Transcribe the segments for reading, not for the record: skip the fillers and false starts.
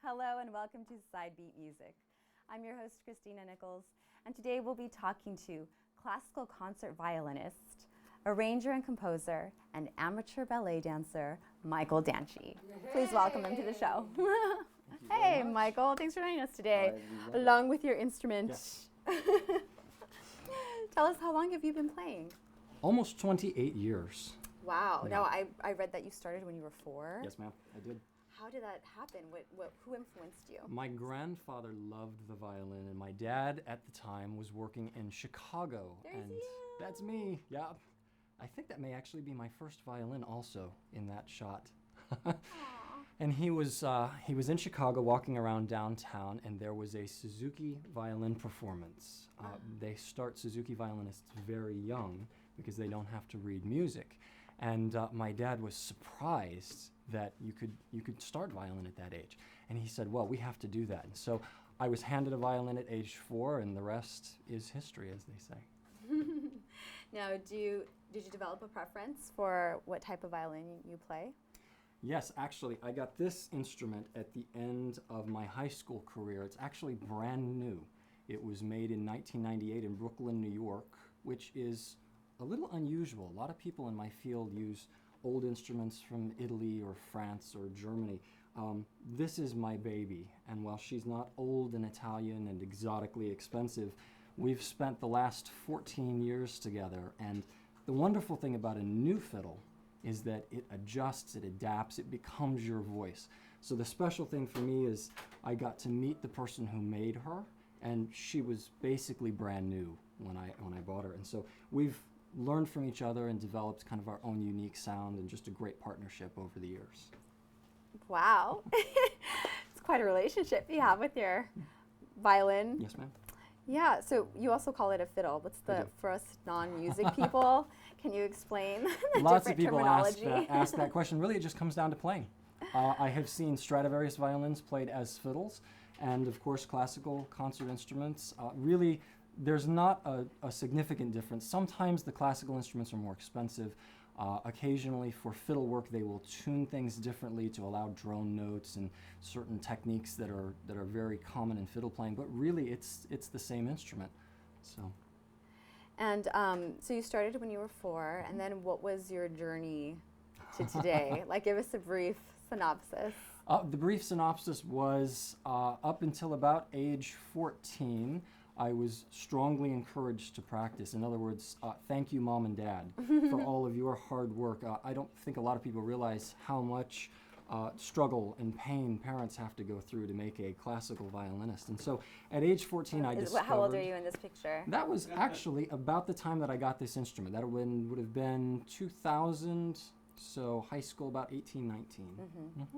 Hello and welcome to Sidebeat Music. I'm your host, Kristina Nikols, and today we'll be talking to classical concert violinist, arranger and composer, and amateur ballet dancer, Michael Danchi. Please welcome him to the show. Hey, Michael, thanks for joining us today, along with your instrument. Yes. Tell us, how long have you been playing? Almost 28 years. Wow. Yeah. Now, I read that you started when you were 4. Yes, ma'am, I did. How did that happen? Who influenced you? My grandfather loved the violin, and my dad at the time was working in Chicago. There's and you. That's me, yeah. I think that may actually be my first violin also in that shot. And he was in Chicago walking around downtown, and there was a Suzuki violin performance. They start Suzuki violinists very young because they don't have to read music. And my dad was surprised that you could start violin at that age. And he said, well, we have to do that. And so I was handed a violin at age 4, and the rest is history, as they say. Now, did you develop a preference for what type of violin you play? Yes, actually, I got this instrument at the end of my high school career. It's actually brand new. It was made in 1998 in Brooklyn, New York, which is a little unusual. A lot of people in my field use old instruments from Italy or France or Germany. This is my baby, and while she's not old and Italian and exotically expensive, we've spent the last 14 years together, and the wonderful thing about a new fiddle is that it adjusts, it adapts, it becomes your voice. So the special thing for me is I got to meet the person who made her, and she was basically brand new when I bought her. And so we've learned from each other and developed kind of our own unique sound and just a great partnership over the years. Wow. It's quite a relationship you have with your violin. Yes, ma'am. Yeah, so you also call it a fiddle. What's for us non-music people, can you explain the Lots of different people terminology? ask that question. Really, it just comes down to playing. I have seen Stradivarius violins played as fiddles, and of course classical concert instruments. Really, there's not a significant difference. Sometimes the classical instruments are more expensive. Occasionally for fiddle work they will tune things differently to allow drone notes and certain techniques that are very common in fiddle playing, but really it's the same instrument. So. And so you started when you were 4, and then what was your journey to today? Like, give us a brief synopsis. The brief synopsis was up until about age 14, I was strongly encouraged to practice. In other words, thank you, Mom and Dad, for all of your hard work. I don't think a lot of people realize how much struggle and pain parents have to go through to make a classical violinist. And so at age 14, I discovered... How old are you in this picture? That was actually about the time that I got this instrument. That would have been 2000, so high school, about 18, 19. Mm-hmm. Mm-hmm.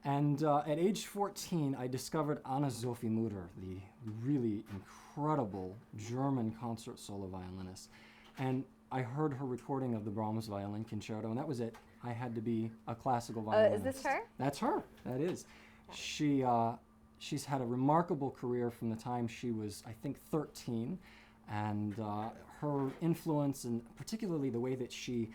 And at age 14, I discovered Anna Sophie Mutter, the really incredible German concert solo violinist. And I heard her recording of the Brahms Violin Concerto, and that was it. I had to be a classical violinist. Is this her? That's her. That is. She's had a remarkable career from the time she was, I think, 13. And her influence, and particularly the way that she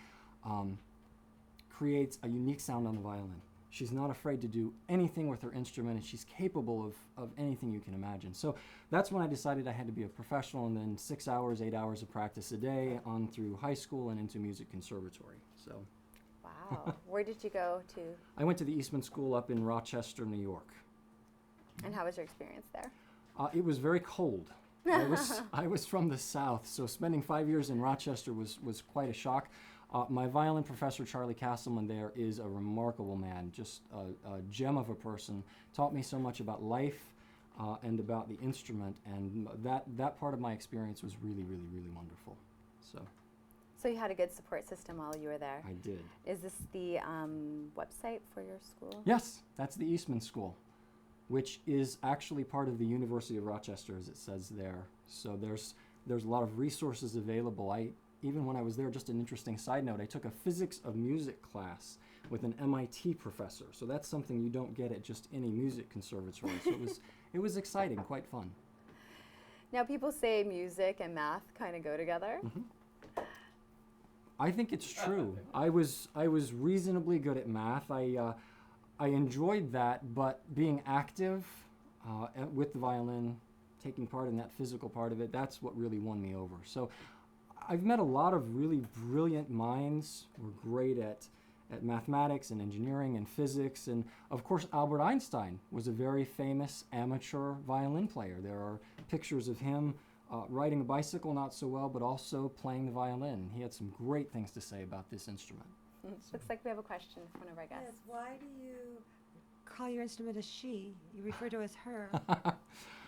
creates a unique sound on the violin. She's not afraid to do anything with her instrument, and she's capable of anything you can imagine. So that's when I decided I had to be a professional, and then 6 hours, 8 hours of practice a day on through high school and into music conservatory. So. Wow. Where did you go to? I went to the Eastman School up in Rochester, New York. And how was your experience there? It was very cold. I was from the South, so spending 5 years in Rochester was quite a shock. My violin professor, Charles Castleman, there is a remarkable man, just a gem of a person. Taught me so much about life and about the instrument, and that part of my experience was really, really, really wonderful. So you had a good support system while you were there? I did. Is this the website for your school? Yes, that's the Eastman School, which is actually part of the University of Rochester, as it says there. So there's a lot of resources available. Even when I was there, just an interesting side note, I took a physics of music class with an MIT professor. So that's something you don't get at just any music conservatory. So it was exciting, quite fun. Now people say music and math kind of go together. Mm-hmm. I think it's true. I was reasonably good at math. I enjoyed that, but being active with the violin, taking part in that physical part of it, that's what really won me over. So I've met a lot of really brilliant minds who are great at mathematics and engineering and physics. And of course, Albert Einstein was a very famous amateur violin player. There are pictures of him riding a bicycle, not so well, but also playing the violin. He had some great things to say about this instrument. Looks like we have a question from one of our guests. Yes, why do you call your instrument a she? You refer to it as her.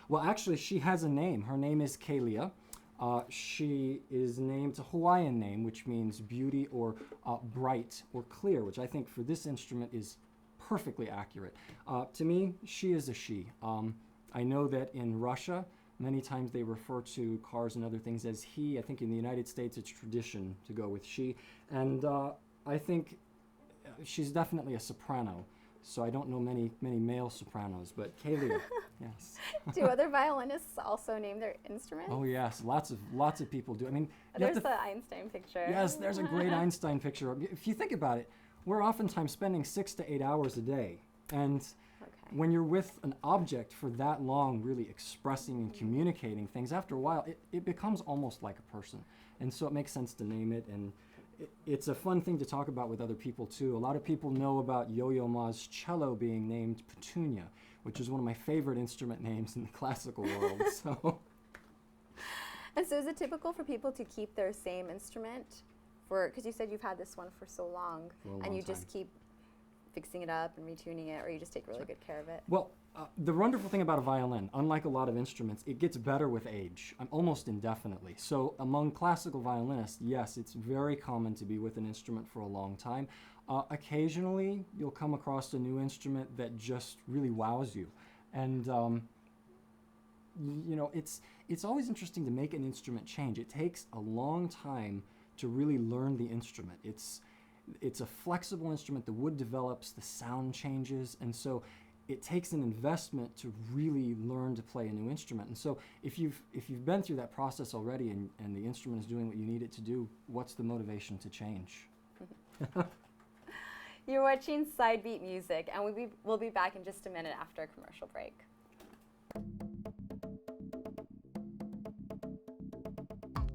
Well, actually, she has a name. Her name is Kalia. She is named, it's a Hawaiian name, which means beauty or bright or clear, which I think for this instrument is perfectly accurate. To me, she is a she. I know that in Russia, many times they refer to cars and other things as he. I think in the United States, it's tradition to go with she. And I think she's definitely a soprano. So I don't know many male sopranos, but Kalia, yes. Do other violinists also name their instruments? Oh yes, lots of people do. I mean, there's the Einstein picture. Yes, there's a great Einstein picture. If you think about it, we're oftentimes spending 6 to 8 hours a day, and when you're with an object for that long, really expressing and communicating things, after a while, it becomes almost like a person, and so it makes sense to name it. And it's a fun thing to talk about with other people too. A lot of people know about Yo-Yo Ma's cello being named Petunia, which is one of my favorite instrument names in the classical world. So. And so is it typical for people to keep their same instrument because you said you've had this one for so long, and you just keep fixing it up and retuning it, or you just take really good care of it? Well, the wonderful thing about a violin, unlike a lot of instruments, it gets better with age, almost indefinitely. So among classical violinists, yes, it's very common to be with an instrument for a long time. Occasionally, you'll come across a new instrument that just really wows you. And you know, it's always interesting to make an instrument change. It takes a long time to really learn the instrument. It's a flexible instrument. The wood develops, the sound changes, and so it takes an investment to really learn to play a new instrument. And so if you've been through that process already and the instrument is doing what you need it to do, what's the motivation to change? You're watching Sidebeat Music, and we'll be back in just a minute after a commercial break.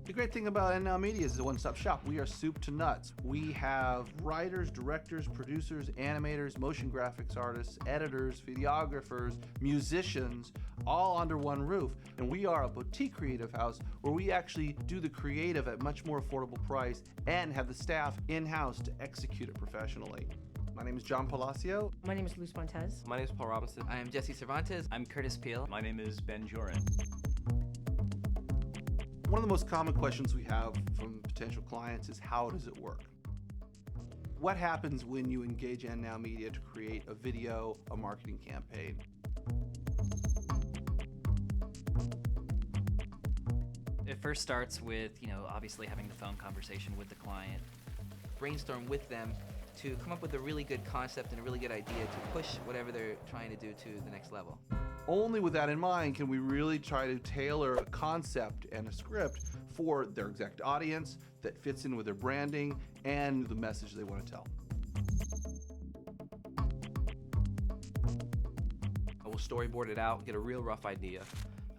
The great thing about NNow Media is a one-stop shop. We are soup to nuts. We have writers, directors, producers, animators, motion graphics artists, editors, videographers, musicians, all under one roof. And we are a boutique creative house where we actually do the creative at much more affordable price and have the staff in-house to execute it professionally. My name is John Palacio. My name is Luz Montez. My name is Paul Robinson. I am Jesse Cervantes. I'm Curtis Peel. My name is Ben Joran. One of the most common questions we have from potential clients is, how does it work? What happens when you engage NNow Media to create a video, a marketing campaign? It first starts with, obviously having the phone conversation with the client. Brainstorm with them to come up with a really good concept and a really good idea to push whatever they're trying to do to the next level. Only with that in mind can we really try to tailor a concept and a script for their exact audience that fits in with their branding and the message they want to tell. We'll storyboard it out, get a real rough idea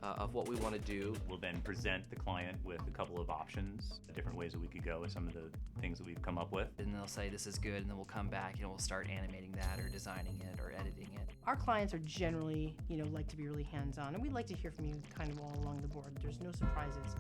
of what we want to do. We'll then present the client with a couple of options, different ways that we could go with some of the things that we've come up with. And they'll say this is good, and then we'll come back and we'll start animating that or designing it or editing it. Our clients are generally, like to be really hands-on, and we'd like to hear from you kind of all along the board. There's no surprises.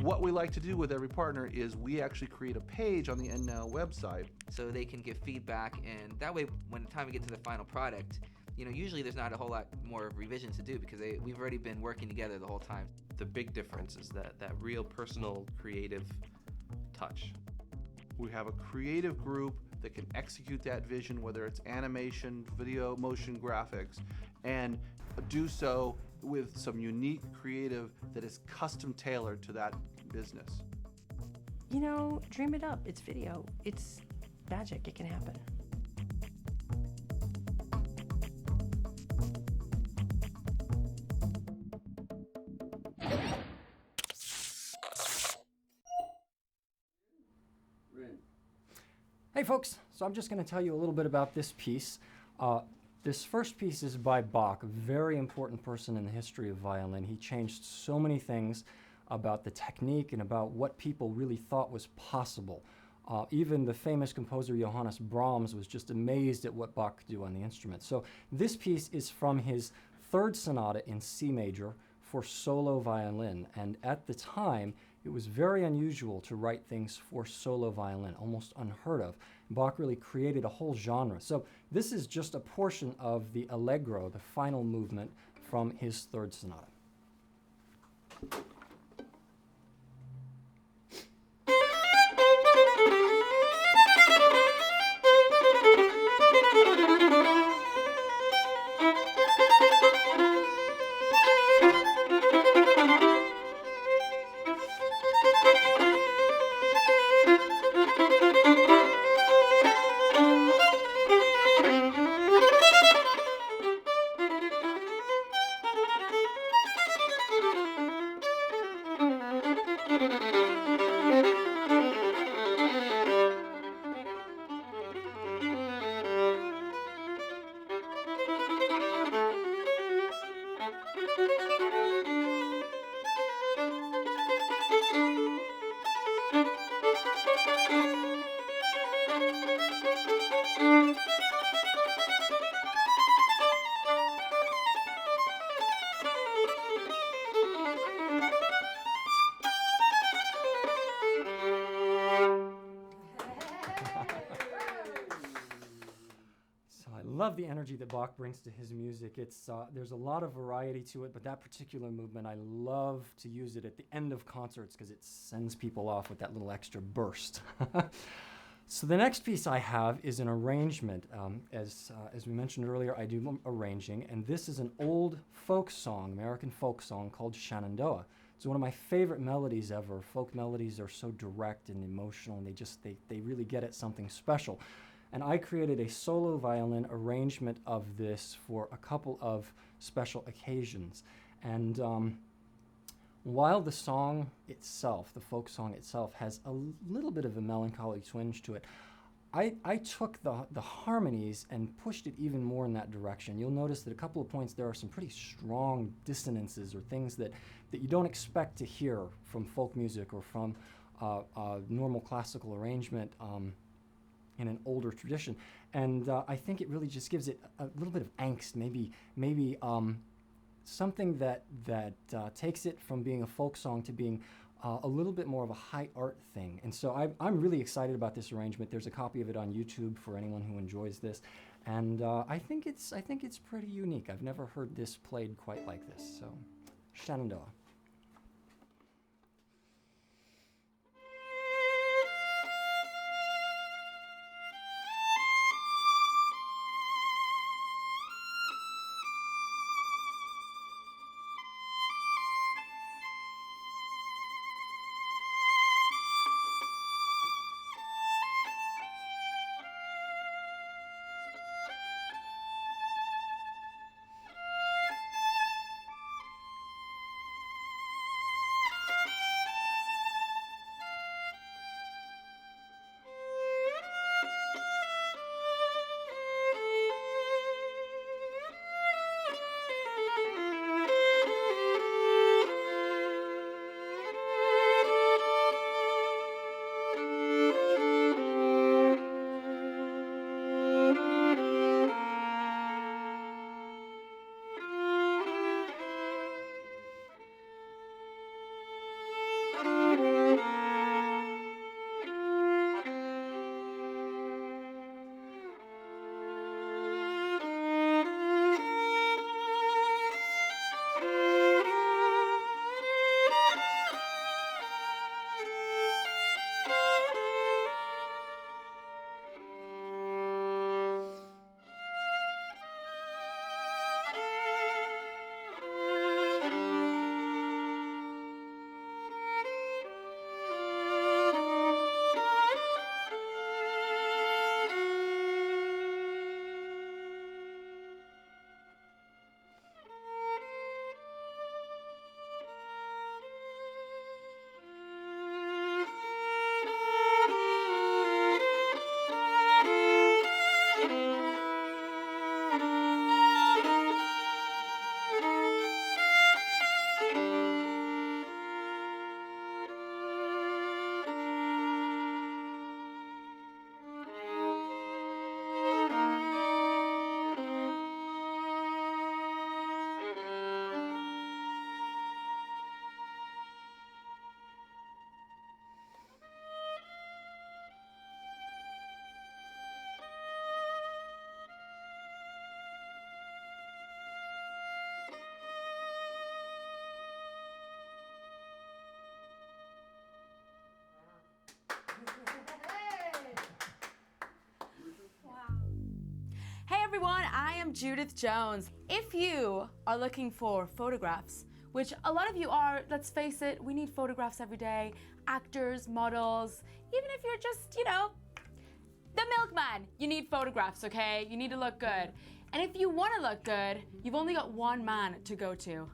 What we like to do with every partner is we actually create a page on the NNow website. So they can give feedback, and that way when the time we get to the final product, usually there's not a whole lot more revisions to do because we've already been working together the whole time. The big difference is that real personal creative touch. We have a creative group that can execute that vision, whether it's animation, video, motion graphics, and do so with some unique creative that is custom tailored to that business. Dream it up. It's video. It's magic. It can happen. Hey Hey folks, so I'm just going to tell you a little bit about this piece. This first piece is by Bach, a very important person in the history of violin. He changed so many things about the technique and about what people really thought was possible. Even the famous composer Johannes Brahms was just amazed at what Bach could do on the instrument. So this piece is from his third sonata in C major for solo violin, and at the time it was very unusual to write things for solo violin, almost unheard of. Bach really created a whole genre. So this is just a portion of the Allegro, the final movement from his third sonata. Love the energy that Bach brings to his music. There's a lot of variety to it, but that particular movement, I love to use it at the end of concerts because it sends people off with that little extra burst. So the next piece I have is an arrangement. As we mentioned earlier, I do arranging, and this is an old folk song, American folk song called Shenandoah. It's one of my favorite melodies ever. Folk melodies are so direct and emotional, and they really get at something special. And I created a solo violin arrangement of this for a couple of special occasions. And while the song itself, the folk song itself, has a little bit of a melancholy twinge to it, I took the harmonies and pushed it even more in that direction. You'll notice that at a couple of points there are some pretty strong dissonances or things that you don't expect to hear from folk music or from normal classical arrangement in an older tradition. And I think it really just gives it a little bit of angst, maybe something that takes it from being a folk song to being a little bit more of a high art thing. And so I'm really excited about this arrangement. There's a copy of it on YouTube for anyone who enjoys this. And I think it's pretty unique. I've never heard this played quite like this. So, Shenandoah. am Judith Jones. If you are looking for photographs, which a lot of you are, let's face it, we need photographs every day, actors, models, even if you're just, you know, the milkman, you need photographs, okay? You need to look good. And if you want to look good, you've only got one man to go to,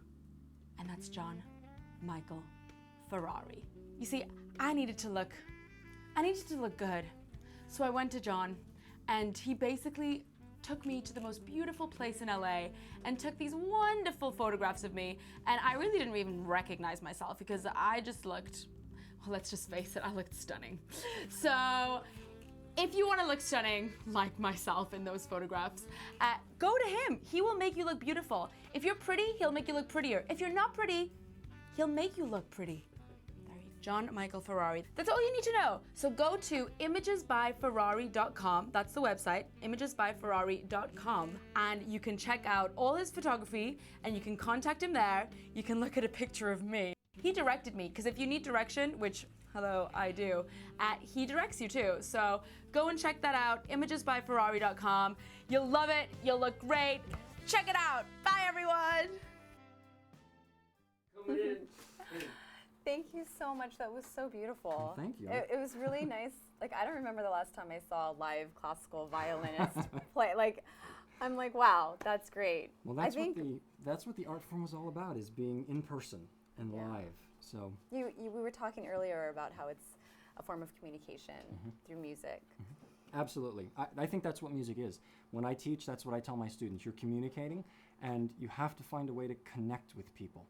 and that's John Michael Ferrari. You see, I needed to look good. So I went to John, and he basically took me to the most beautiful place in LA and took these wonderful photographs of me, and I really didn't even recognize myself because I just looked, well, let's just face it, I looked stunning. So if you want to look stunning like myself in those photographs, go to him. He will make you look beautiful. If you're pretty, he'll make you look prettier. If you're not pretty, he'll make you look pretty. John Michael Ferrari. That's all you need to know. So go to imagesbyferrari.com. That's the website, imagesbyferrari.com. And you can check out all his photography and you can contact him there. You can look at a picture of me. He directed me, because if you need direction, which, hello, I do, he directs you too. So go and check that out, imagesbyferrari.com. You'll love it. You'll look great. Check it out. Bye, everyone. Thank you so much. That was so beautiful. Well, thank you. It was really nice. Like, I don't remember the last time I saw a live classical violinist play. Like, I'm like, wow, that's great. Well, that's what the art form is all about, is being in person and live. So we were talking earlier about how it's a form of communication through music. Absolutely. I think that's what music is. When I teach, that's what I tell my students. You're communicating, and you have to find a way to connect with people.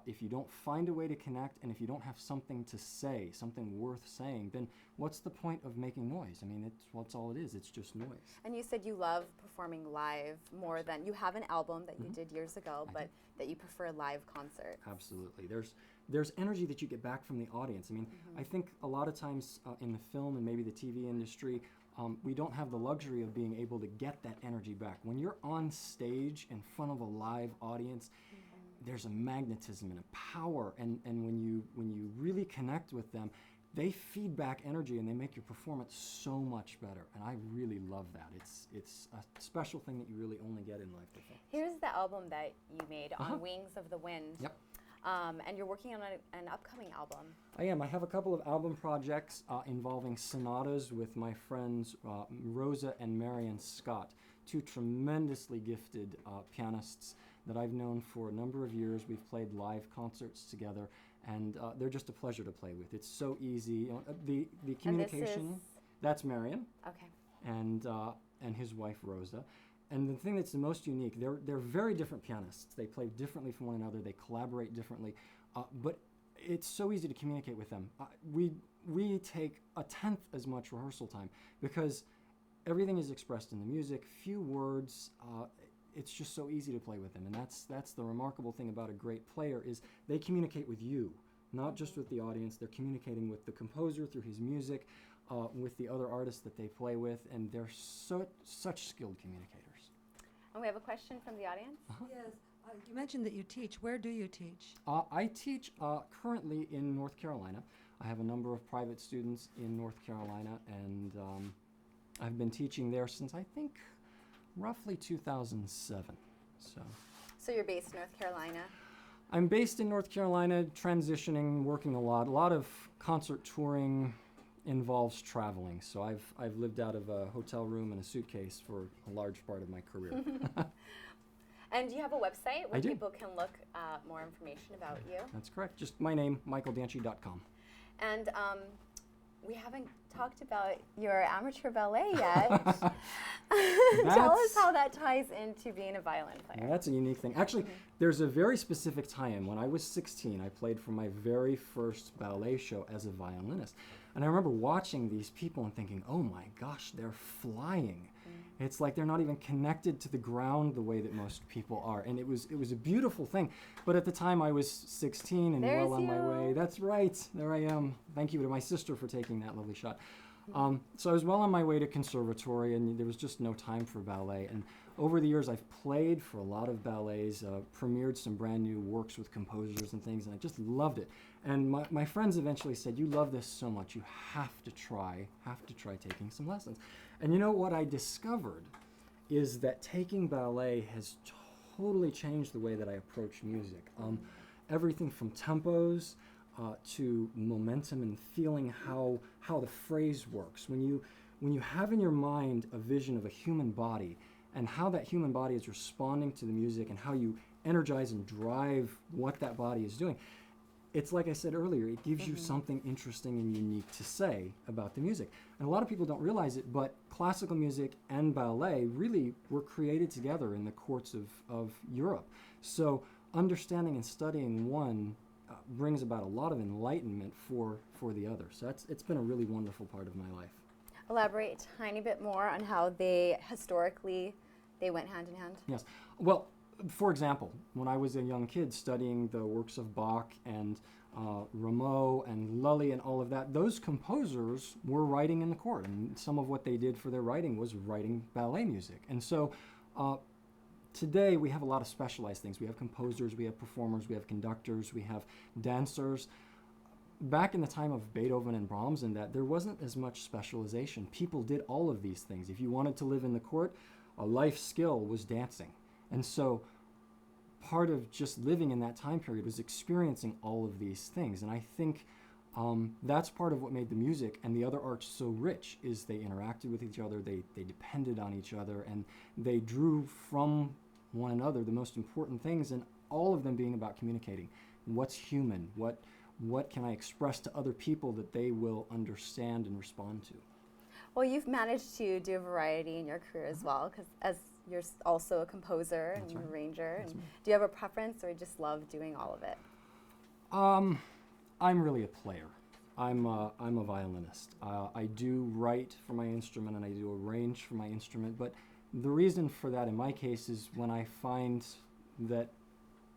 If you don't find a way to connect, and if you don't have something to say, something worth saying, then what's the point of making noise? I mean, that's all it is. It's just noise. And you said you love performing live more than, you have an album that you did years ago, but that you prefer live concerts. Absolutely. There's energy that you get back from the audience. I mean, I think a lot of times in the film and maybe the TV industry, we don't have the luxury of being able to get that energy back. When you're on stage in front of a live audience, there's a magnetism and a power, and when you really connect with them, they feed back energy and they make your performance so much better. And I really love that. It's a special thing that you really only get in live performance. Here's the album that you made, On Wings of the Wind. Yep. And you're working on an upcoming album. I am. I have a couple of album projects involving sonatas with my friends Rosa and Marion Scott, two tremendously gifted pianists that I've known for a number of years. We've played live concerts together, and they're just a pleasure to play with. It's so easy. The communication. And this is? That's Marion. Okay. And his wife Rosa. And the thing that's the most unique, they're very different pianists. They play differently from one another. They collaborate differently, but it's so easy to communicate with them. We take a tenth as much rehearsal time because everything is expressed in the music. Few words. It's just so easy to play with them, and that's the remarkable thing about a great player is they communicate with you, not just with the audience. They're communicating with the composer through his music, with the other artists that they play with, and they're such skilled communicators. And we have a question from the audience. Yes. You mentioned that you teach. Where do you teach? I teach currently in North Carolina. I have a number of private students in North Carolina, and I've been teaching there since I think roughly 2007. So you're based in North Carolina? I'm based in North Carolina, transitioning, working a lot. A lot of concert touring involves traveling, so I've lived out of a hotel room and a suitcase for a large part of my career. And do you have a website where I do. people can look more information about you? That's correct. Just my name, michaeldanchi.com. And we haven't talked about your amateur ballet yet. Tell us how that ties into being a violin player. That's a unique thing. Actually, there's a very specific tie-in. When I was 16, I played for my very first ballet show as a violinist. And I remember watching these people and thinking, oh my gosh, they're flying. It's like they're not even connected to the ground the way that most people are. And it was a beautiful thing. But at the time I was 16 and well on my way. That's right. There I am. Thank you to my sister for taking that lovely shot. So I was well on my way to conservatory, and there was just no time for ballet. And over the years, I've played for a lot of ballets, premiered some brand new works with composers and things, and I just loved it. And my friends eventually said, you love this so much, you have to try taking some lessons. And you know what I discovered is that taking ballet has totally changed the way that I approach music. Everything from tempos to momentum and feeling how the phrase works. When you have in your mind a vision of a human body and how that human body is responding to the music and how you energize and drive what that body is doing, it's like I said earlier, it gives you something interesting and unique to say about the music. And a lot of people don't realize it, but classical music and ballet really were created together in the courts of Europe. So understanding and studying one brings about a lot of enlightenment for the other. So it's been a really wonderful part of my life. Elaborate a tiny bit more on how historically they went hand in hand. Yes. Well, for example, when I was a young kid studying the works of Bach and Rameau and Lully and all of that, those composers were writing in the court, and some of what they did for their writing was writing ballet music. And so today we have a lot of specialized things. We have composers, we have performers, we have conductors, we have dancers. Back in the time of Beethoven and Brahms and that, there wasn't as much specialization. People did all of these things. If you wanted to live in the court, a life skill was dancing. And so part of just living in that time period was experiencing all of these things. And I think that's part of what made the music and the other arts so rich, is they interacted with each other, they depended on each other, and they drew from one another the most important things, and all of them being about communicating. What's human? What can I express to other people that they will understand and respond to? Well, you've managed to do a variety in your career as well, because as you're also a composer and an arranger. And do you have a preference, or you just love doing all of it? I'm really a player. I'm a violinist. I do write for my instrument and I do arrange for my instrument, but the reason for that in my case is when I find that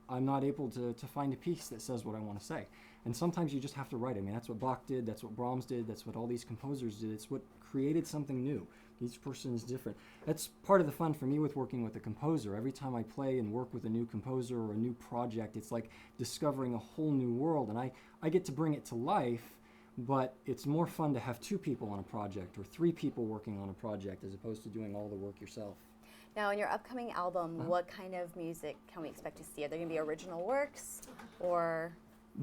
I'm not able to find a piece that says what I want to say. And sometimes you just have to write. I mean, that's what Bach did, that's what Brahms did, that's what all these composers did. It's what created something new. Each person is different. That's part of the fun for me with working with a composer. Every time I play and work with a new composer or a new project, it's like discovering a whole new world. And I get to bring it to life, but it's more fun to have 2 people on a project or 3 people working on a project as opposed to doing all the work yourself. Now, in your upcoming album, what kind of music can we expect to see? Are there going to be original works, or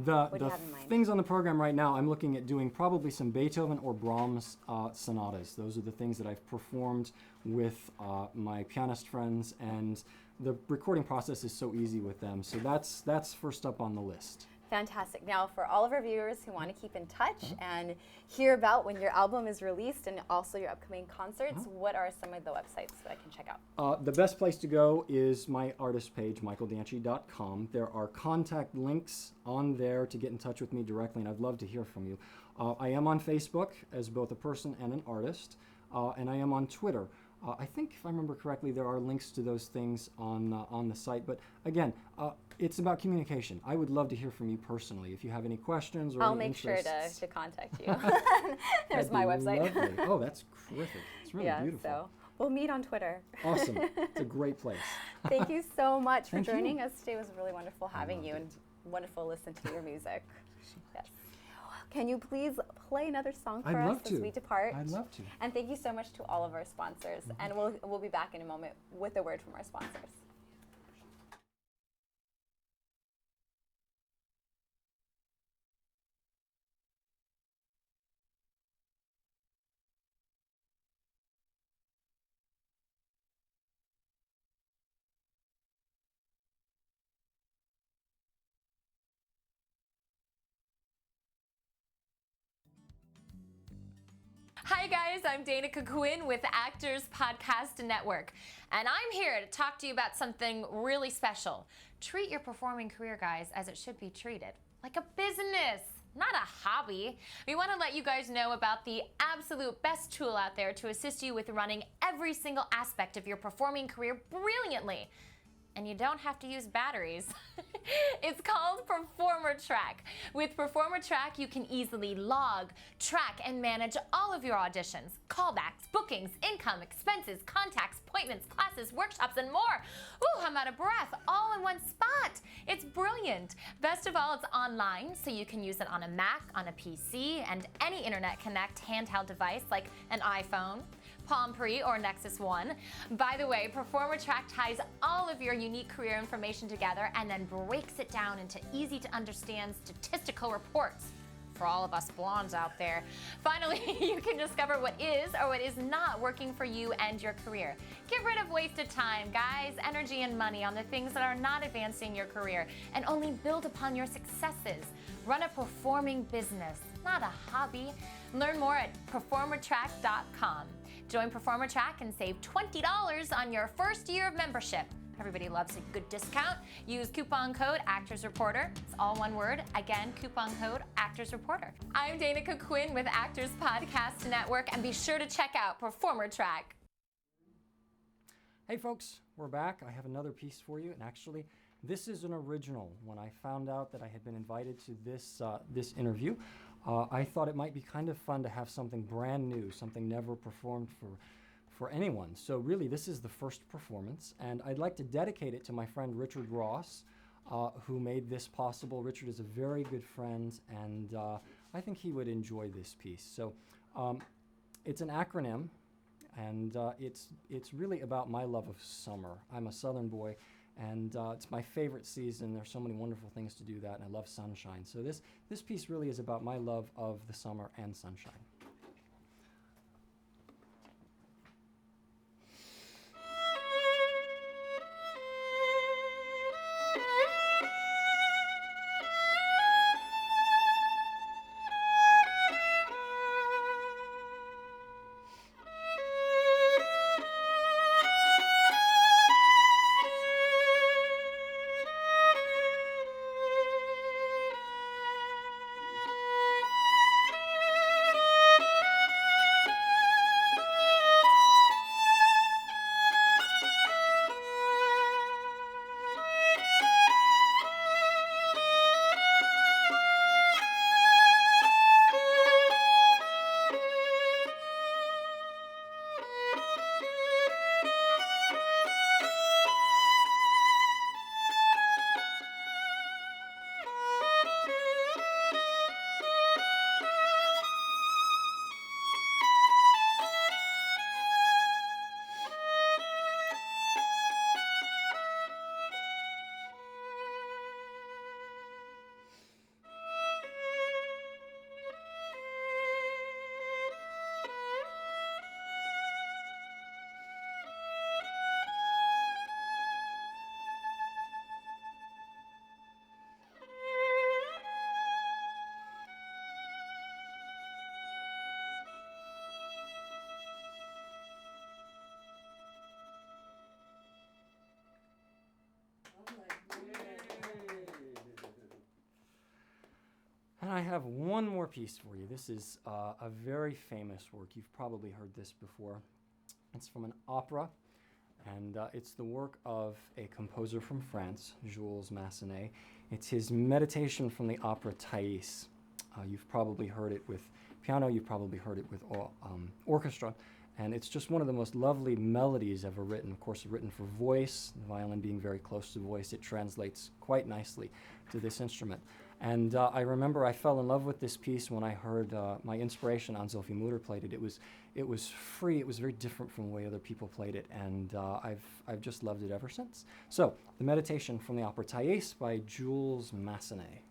what do you have in mind? Things on the program right now, I'm looking at doing probably some Beethoven or Brahms sonatas. Those are the things that I've performed with my pianist friends, and the recording process is so easy with them. So that's first up on the list. Fantastic. Now, for all of our viewers who want to keep in touch and hear about when your album is released and also your upcoming concerts, what are some of the websites that I can check out? The best place to go is my artist page, michaeldanchi.com. There are contact links on there to get in touch with me directly, and I'd love to hear from you. I am on Facebook as both a person and an artist, and I am on Twitter. I think, if I remember correctly, there are links to those things on the site. But again, it's about communication. I would love to hear from you personally. If you have any questions or I'll any make sure interests. to contact you. There's my website. Lovely. Oh, that's terrific. It's really beautiful. So we'll meet on Twitter. Awesome. It's a great place. Thank you so much for Thank you. joining us today. It was really wonderful having you, and wonderful to listen to your music. Yes. Can you please play another song for us as we depart? I'd love to. And thank you so much to all of our sponsors. And we'll be back in a moment with a word from our sponsors. Hi guys, I'm Danica Quinn with Actors Podcast Network, and I'm here to talk to you about something really special. Treat your performing career, guys, as it should be treated, like a business, not a hobby. We want to let you guys know about the absolute best tool out there to assist you with running every single aspect of your performing career brilliantly. And you don't have to use batteries. It's called Performer Track. With Performer Track, you can easily log, track, and manage all of your auditions, callbacks, bookings, income, expenses, contacts, appointments, classes, workshops, and more. Ooh, I'm out of breath, all in one spot. It's brilliant. Best of all, it's online, so you can use it on a Mac, on a PC, and any Internet Connect handheld device like an iPhone. Palm Pre, or Nexus 1. By the way, Performer Track ties all of your unique career information together and then breaks it down into easy-to-understand statistical reports for all of us blondes out there. Finally, you can discover what is or what is not working for you and your career. Get rid of wasted time, guys, energy, and money on the things that are not advancing your career, and only build upon your successes. Run a performing business, not a hobby. Learn more at performertrack.com. Join Performer Track and save $20 on your first year of membership. Everybody loves a good discount. Use coupon code ActorsReporter. It's all one word. Again, coupon code ActorsReporter. I'm Danica Quinn with Actors Podcast Network, and be sure to check out Performer Track. Hey folks, we're back. I have another piece for you, and actually, this is an original. When I found out that I had been invited to this interview, I thought it might be kind of fun to have something brand new, something never performed for anyone. So really, this is the first performance, and I'd like to dedicate it to my friend Richard Ross, who made this possible. Richard is a very good friend, and I think he would enjoy this piece. So it's an acronym, and it's really about my love of summer. I'm a Southern boy, and it's my favorite season. There's so many wonderful things to do that, and I love sunshine. So this piece really is about my love of the summer and sunshine. And I have one more piece for you. This is a very famous work. You've probably heard this before. It's from an opera, and it's the work of a composer from France, Jules Massenet. It's his meditation from the opera Thais. You've probably heard it with piano, you've probably heard it with orchestra, and it's just one of the most lovely melodies ever written. Of course, written for voice, the violin being very close to voice, it translates quite nicely to this instrument. And I remember I fell in love with this piece when I heard my inspiration, Anne-Sophie Mutter, played it. It was free, it was very different from the way other people played it, and I've just loved it ever since. So, the meditation from the opera Thais by Jules Massenet.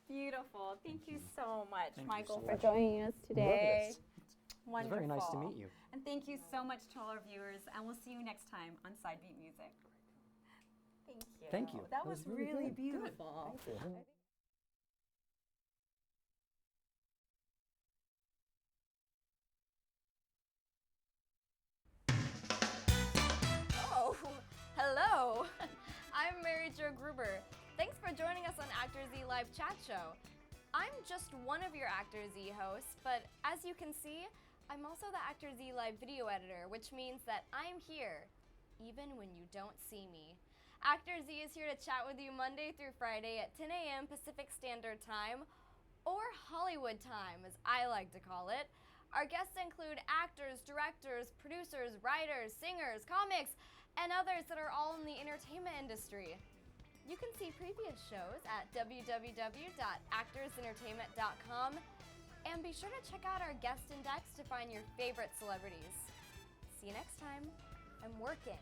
Beautiful. Thank you so much, Thank you Michael, so for much. joining us today. It's Wonderful. very nice to meet you. And thank you so much to all our viewers, and we'll see you next time on Sidebeat Music. Thank you. Thank you. That was really good. beautiful. Thank you. Oh, hello. I'm Mary Jo Gruber. Thanks for joining us on Actor Z Live Chat Show. I'm just one of your Actor Z hosts, but as you can see, I'm also the Actor Z Live video editor, which means that I'm here, even when you don't see me. Actor Z is here to chat with you Monday through Friday at 10 a.m. Pacific Standard Time, or Hollywood time, as I like to call it. Our guests include actors, directors, producers, writers, singers, comics, and others that are all in the entertainment industry. You can see previous shows at www.actorsentertainment.com, and be sure to check out our guest index to find your favorite celebrities. See you next time. I'm working.